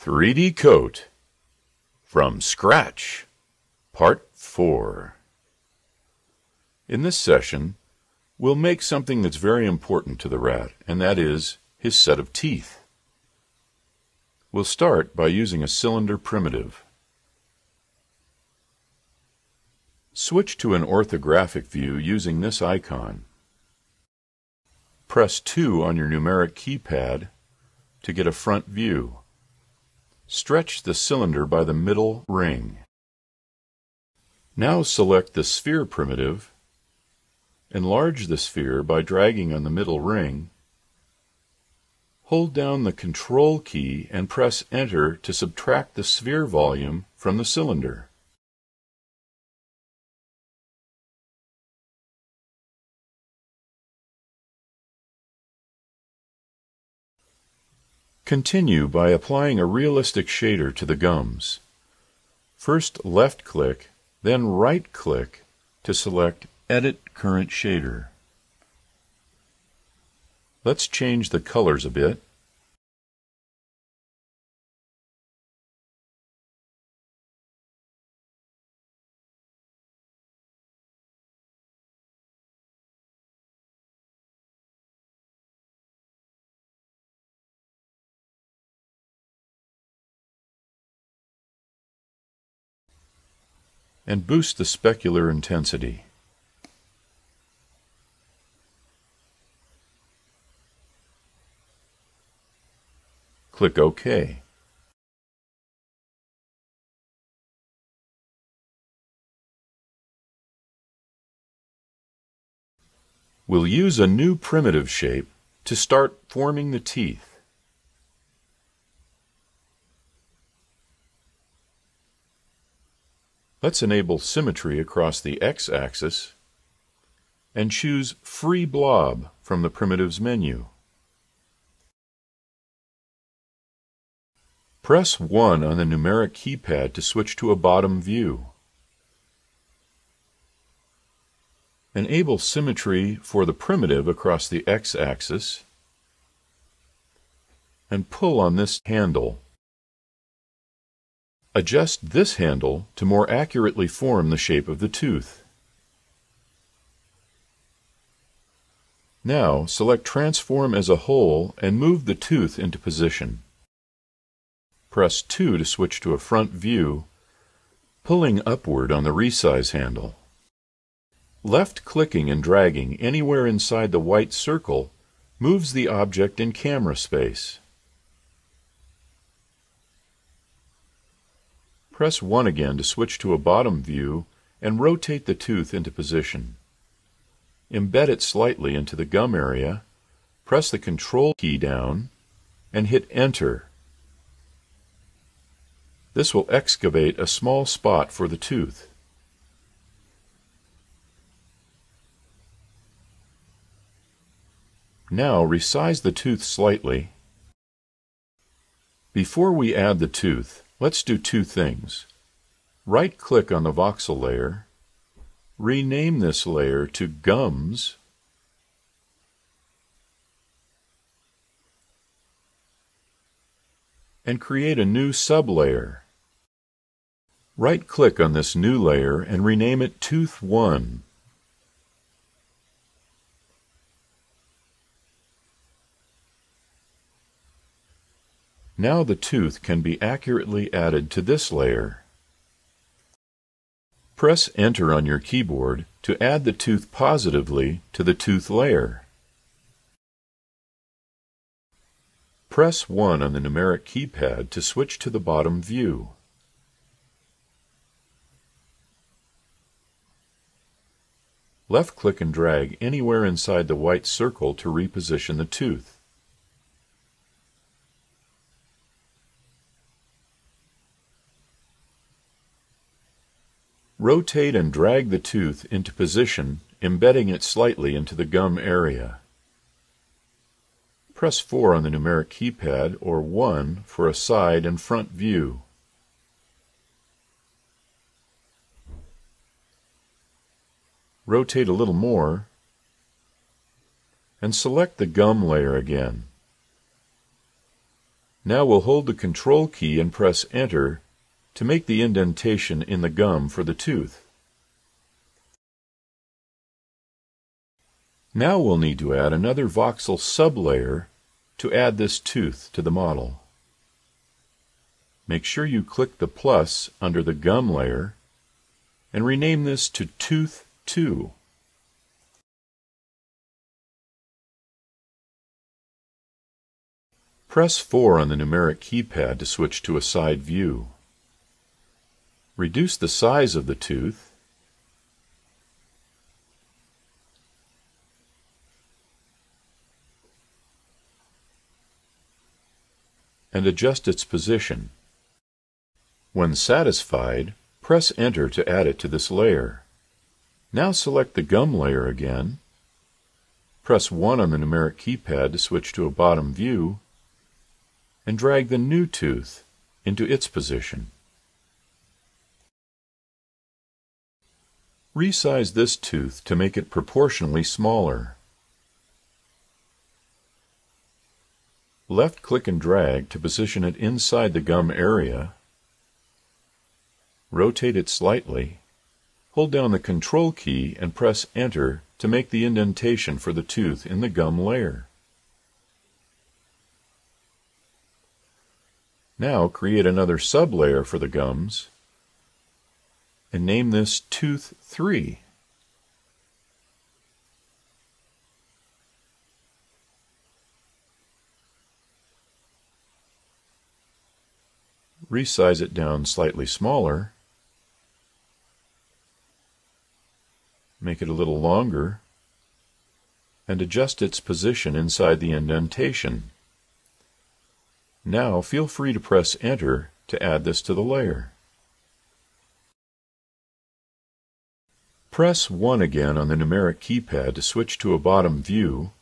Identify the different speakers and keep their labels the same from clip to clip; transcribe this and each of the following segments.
Speaker 1: 3D Coat from Scratch, Part 4. In this session, we'll make something that's very important to the rat, and that is his set of teeth. We'll start by using a cylinder primitive. Switch to an orthographic view using this icon. Press 2 on your numeric keypad to get a front view. Stretch the cylinder by the middle ring. Now select the sphere primitive. Enlarge the sphere by dragging on the middle ring. Hold down the Control key and press Enter to subtract the sphere volume from the cylinder. Continue by applying a realistic shader to the gums. First left-click, then right-click to select Edit Current Shader. Let's change the colors a bit. And boost the specular intensity. Click OK. We'll use a new primitive shape to start forming the teeth. Let's enable symmetry across the x-axis and choose Free Blob from the Primitives menu. Press 1 on the numeric keypad to switch to a bottom view. Enable symmetry for the primitive across the x-axis and pull on this handle. Adjust this handle to more accurately form the shape of the tooth. Now select Transform as a whole and move the tooth into position. Press 2 to switch to a front view, pulling upward on the resize handle. Left-clicking and dragging anywhere inside the white circle moves the object in camera space. Press 1 again to switch to a bottom view and rotate the tooth into position. Embed it slightly into the gum area, press the Control key down, and hit Enter. This will excavate a small spot for the tooth. Now resize the tooth slightly. Before we add the tooth, let's do two things. Right-click on the voxel layer, rename this layer to Gums, and create a new sublayer. Right-click on this new layer and rename it Tooth 1. Now the tooth can be accurately added to this layer. Press Enter on your keyboard to add the tooth positively to the tooth layer. Press 1 on the numeric keypad to switch to the bottom view. Left-click and drag anywhere inside the white circle to reposition the tooth. Rotate and drag the tooth into position, embedding it slightly into the gum area. Press 4 on the numeric keypad or 1 for a side and front view. Rotate a little more and select the gum layer again. Now we'll hold the Control key and press Enter to make the indentation in the gum for the tooth. Now we'll need to add another voxel sublayer to add this tooth to the model. Make sure you click the plus under the gum layer and rename this to Tooth 2. Press 4 on the numeric keypad to switch to a side view. Reduce the size of the tooth and adjust its position. When satisfied, press Enter to add it to this layer. Now select the gum layer again. Press 1 on the numeric keypad to switch to a bottom view, and drag the new tooth into its position. Resize this tooth to make it proportionally smaller. Left-click and drag to position it inside the gum area. Rotate it slightly. Hold down the Control key and press Enter to make the indentation for the tooth in the gum layer. Now create another sublayer for the gums and name this Tooth 3. Resize it down slightly smaller. Make it a little longer and adjust its position inside the indentation. Now feel free to press Enter to add this to the layer. Press 1 again on the numeric keypad to switch to a bottom view,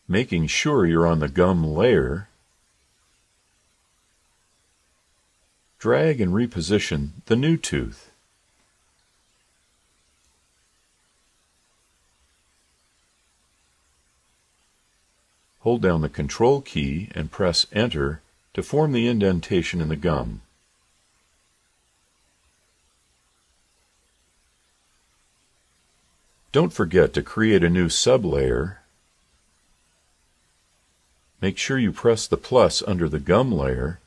Speaker 1: making sure you're on the gum layer. Drag and reposition the new tooth. Hold down the Control key and press Enter to form the indentation in the gum. Don't forget to create a new sublayer. Make sure you press the plus under the gum layer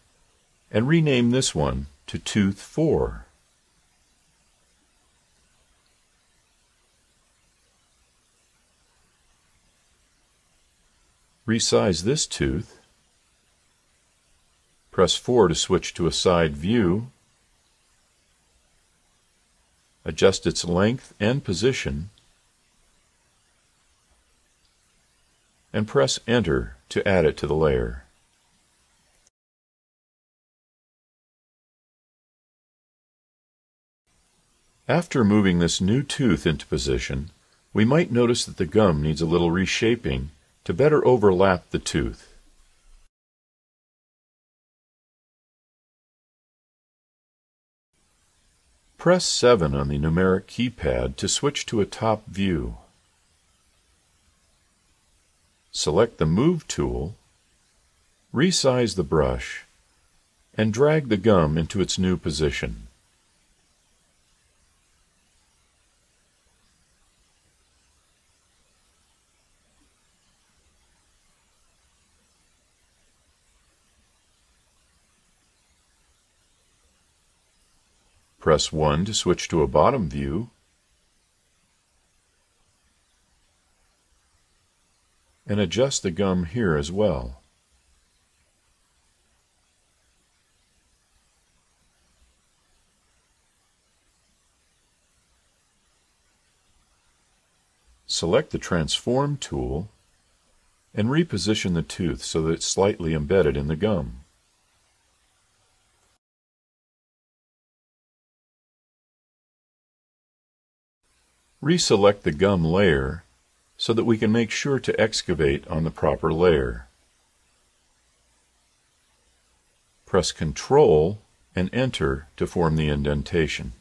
Speaker 1: and rename this one to Tooth 4. Resize this tooth. Press 4 to switch to a side view. Adjust its length and position, and press Enter to add it to the layer. After moving this new tooth into position, we might notice that the gum needs a little reshaping to better overlap the tooth. Press 7 on the numeric keypad to switch to a top view. Select the Move tool, resize the brush, and drag the gum into its new position. Press 1 to switch to a bottom view, and adjust the gum here as well. Select the Transform tool and reposition the tooth so that it's slightly embedded in the gum. Reselect the gum layer so that we can make sure to excavate on the proper layer. Press Ctrl and Enter to form the indentation.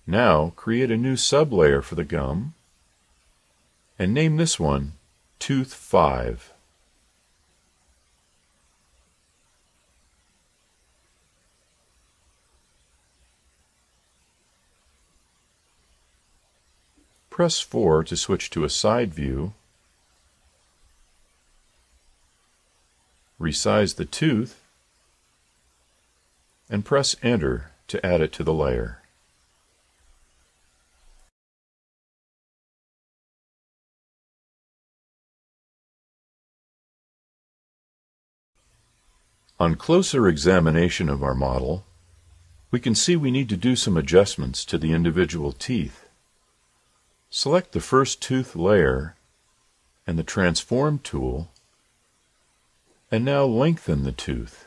Speaker 1: Now create a new sublayer for the gum and name this one Tooth 5. Press 4 to switch to a side view. Resize the tooth and press Enter to add it to the layer. On closer examination of our model, we can see we need to do some adjustments to the individual teeth. Select the first tooth layer and the Transform tool, and now lengthen the tooth.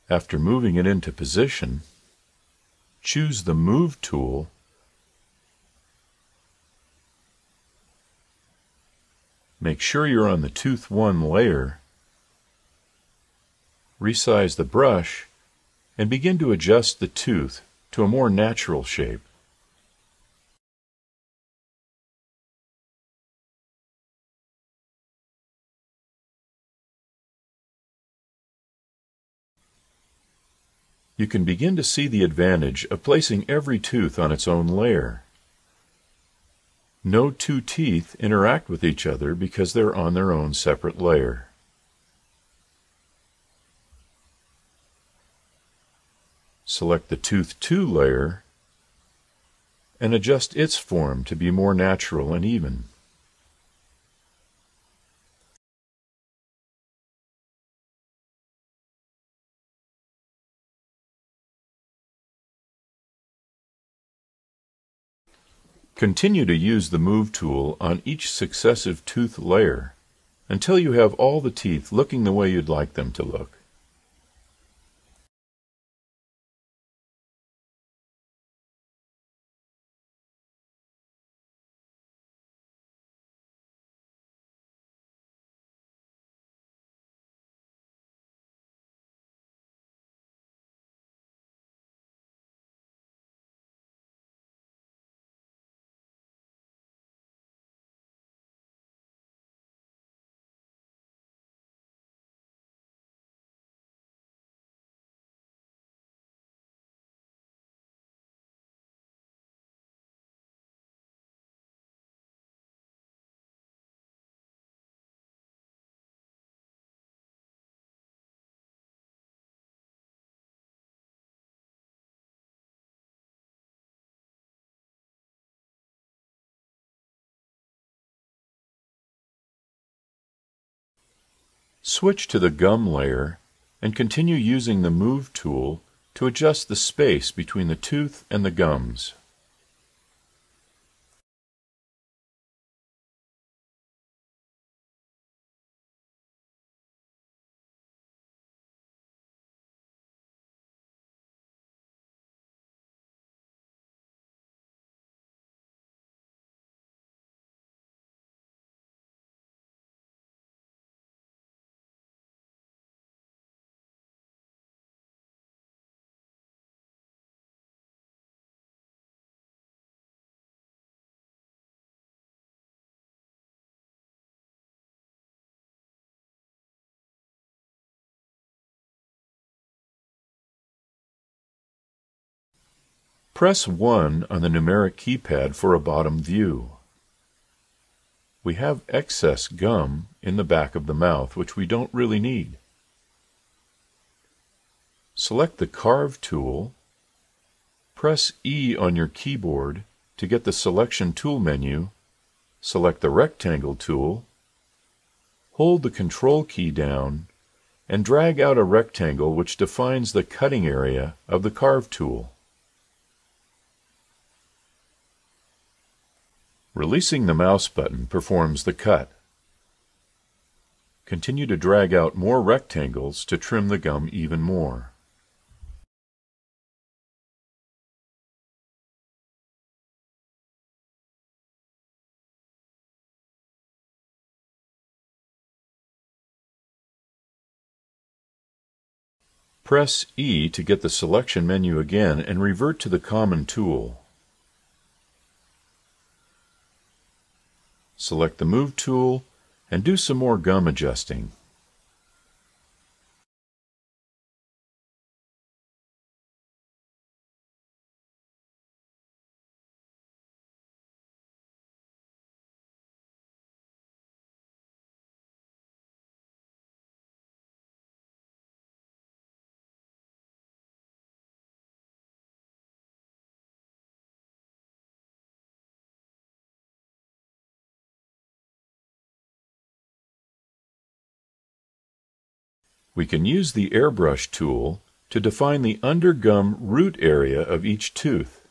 Speaker 1: After moving it into position, choose the Move tool Make sure you're on the Tooth 1 layer. Resize the brush and begin to adjust the tooth to a more natural shape. You can begin to see the advantage of placing every tooth on its own layer. No two teeth interact with each other because they're on their own separate layer. Select the Tooth 2 layer and adjust its form to be more natural and even. Continue to use the Move tool on each successive tooth layer until you have all the teeth looking the way you'd like them to look. Switch to the Gum layer and continue using the Move tool to adjust the space between the tooth and the gums. Press 1 on the numeric keypad for a bottom view. We have excess gum in the back of the mouth, which we don't really need. Select the Carve tool. Press E on your keyboard to get the Selection tool menu. Select the Rectangle tool. Hold the Control key down and drag out a rectangle which defines the cutting area of the Carve tool. Releasing the mouse button performs the cut. Continue to drag out more rectangles to trim the gum even more. Press E to get the selection menu again and revert to the Common tool. Select the Move tool and do some more gum adjusting. We can use the Airbrush tool to define the undergum root area of each tooth.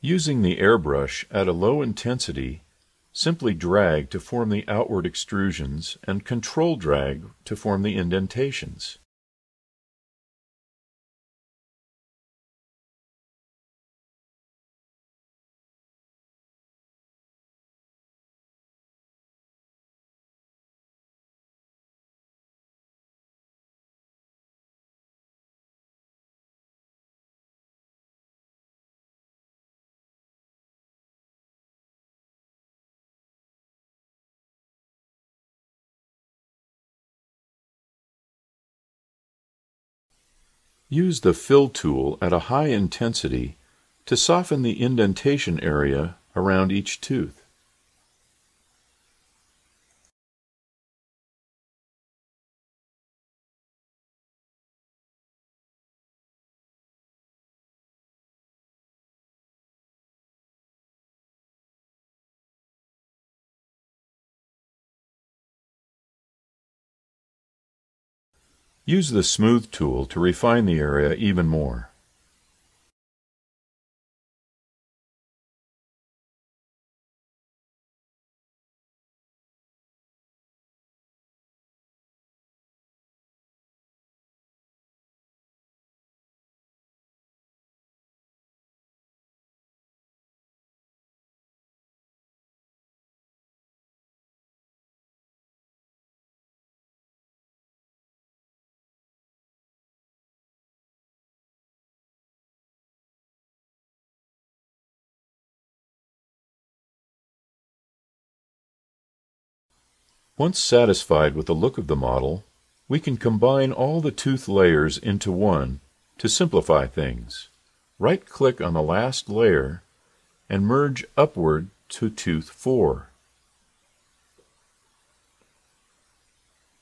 Speaker 1: Using the airbrush at a low intensity, simply drag to form the outward extrusions and control drag to form the indentations. Use the Fill tool at a high intensity to soften the indentation area around each tooth. Use the Smooth tool to refine the area even more. Once satisfied with the look of the model, we can combine all the tooth layers into one to simplify things. Right-click on the last layer and merge upward to tooth 4.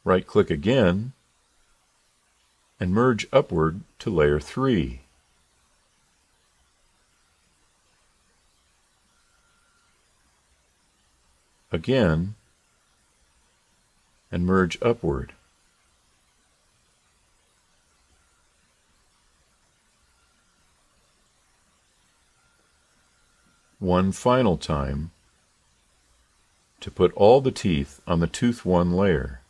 Speaker 1: Right-click again and merge upward to layer 3. Again, and merge upward. One final time to put all the teeth on the tooth 1 layer.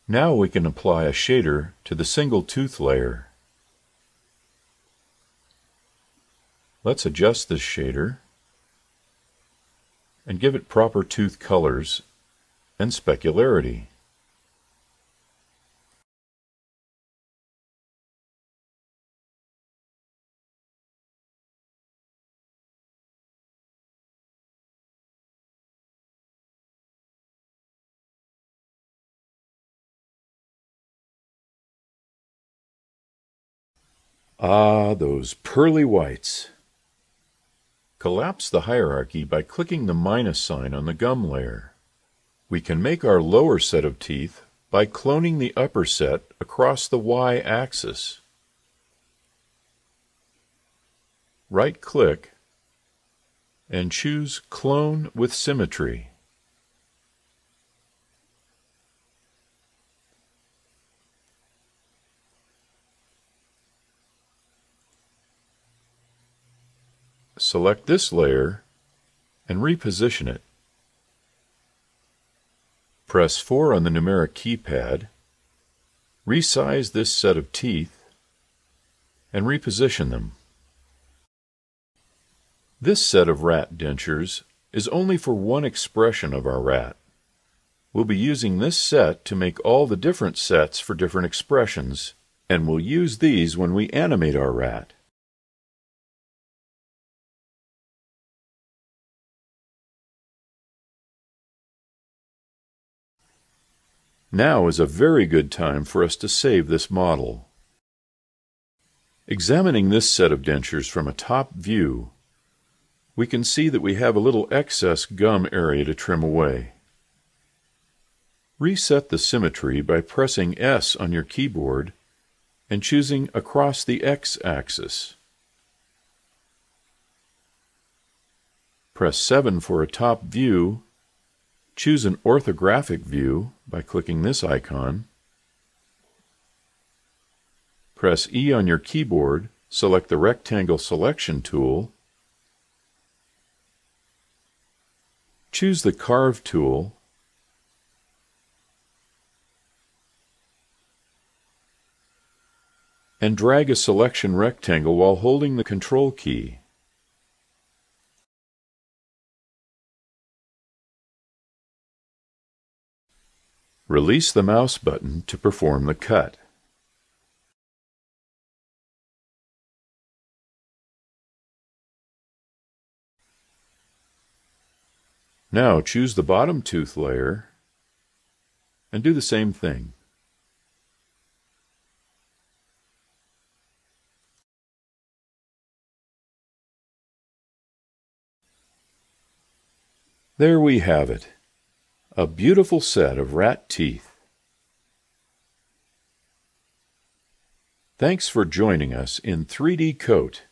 Speaker 1: Now we can apply a shader to the single tooth layer. Let's adjust this shader and give it proper tooth colors and specularity. Ah, those pearly whites! Collapse the hierarchy by clicking the minus sign on the gum layer. We can make our lower set of teeth by cloning the upper set across the y-axis. Right-click and choose Clone with Symmetry. Select this layer and reposition it. Press 4 on the numeric keypad, resize this set of teeth, and reposition them. This set of rat dentures is only for one expression of our rat. We'll be using this set to make all the different sets for different expressions, and we'll use these when we animate our rat. Now is a very good time for us to save this model. Examining this set of dentures from a top view, we can see that we have a little excess gum area to trim away. Reset the symmetry by pressing S on your keyboard and choosing across the X-axis. Press 7 for a top view. Choose an orthographic view by clicking this icon. Press E on your keyboard, select the Rectangle Selection tool. Choose the Carve tool. And drag a selection rectangle while holding the Control key. Release the mouse button to perform the cut. Now choose the bottom tooth layer and do the same thing. There we have it, a beautiful set of rat teeth. Thanks for joining us in 3D Coat.